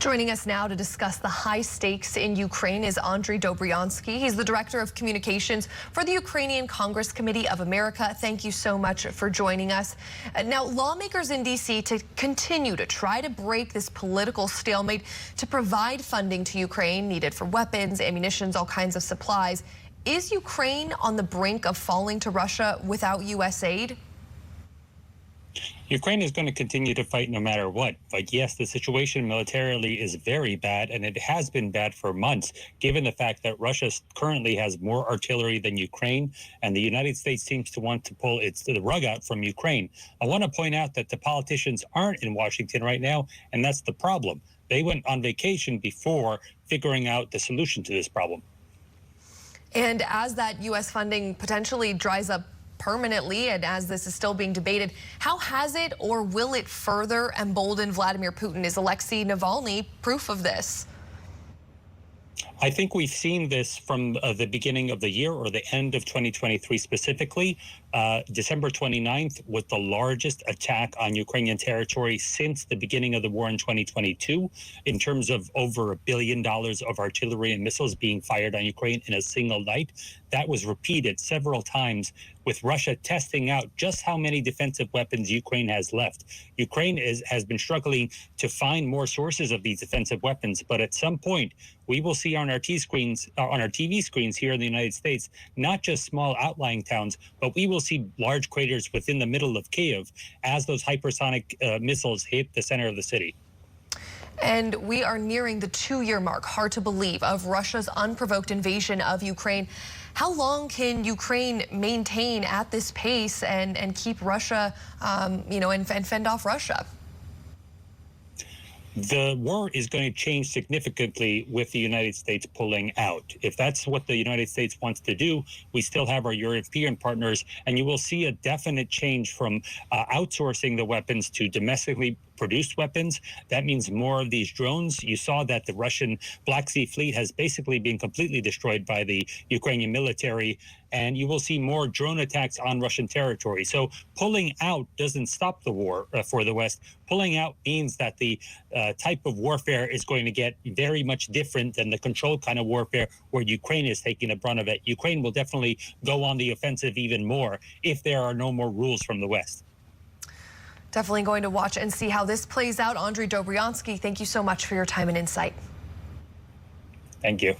Joining us now to discuss the high stakes in Ukraine is Andrij Dobriansky. He's the Director of Communications for the Ukrainian Congress Committee of America. Thank you so much for joining us. Now, lawmakers in D.C. to continue to try to break this political stalemate to provide funding to Ukraine needed for weapons, ammunition, all kinds of supplies. Is Ukraine on the brink of falling to Russia without U.S. aid? Ukraine is going to continue to fight no matter what. But yes, the situation militarily is very bad, and it has been bad for months, given the fact that Russia currently has more artillery than Ukraine, and the United States seems to want to pull the rug out from Ukraine. I want to point out that the politicians aren't in Washington right now, and that's the problem. They went on vacation before figuring out the solution to this problem. And as that U.S. funding potentially dries up permanently, and as this is still being debated, how has it or will it further embolden Vladimir Putin? Is Alexei Navalny proof of this? I think we've seen this from the beginning of the year, or the end of 2023 specifically. December 29th was the largest attack on Ukrainian territory since the beginning of the war in 2022, in terms of over $1 billion of artillery and missiles being fired on Ukraine in a single night. That was repeated several times, with Russia testing out just how many defensive weapons Ukraine has left. Ukraine has been struggling to find more sources of these defensive weapons, but at some point we will see on our TV screens here in the United States, not just small outlying towns, but we will see large craters within the middle of Kyiv as those hypersonic missiles hit the center of the city. And we are nearing the 2-year mark, hard to believe, of Russia's unprovoked invasion of Ukraine. How long can Ukraine maintain at this pace and keep Russia, and fend off Russia? The war is going to change significantly with the United States pulling out. If that's what the United States wants to do, we still have our European partners, and you will see a definite change from outsourcing the weapons to domestically produced weapons. That means more of these drones. You saw that the Russian Black Sea Fleet has basically been completely destroyed by the Ukrainian military, and you will see more drone attacks on Russian territory. So pulling out doesn't stop the war for the West. Pulling out means that the type of warfare is going to get very much different than the controlled kind of warfare where Ukraine is taking the brunt of it. Ukraine will definitely go on the offensive even more if there are no more rules from the West. Definitely going to watch and see how this plays out. Andrij Dobriansky, thank you so much for your time and insight. Thank you.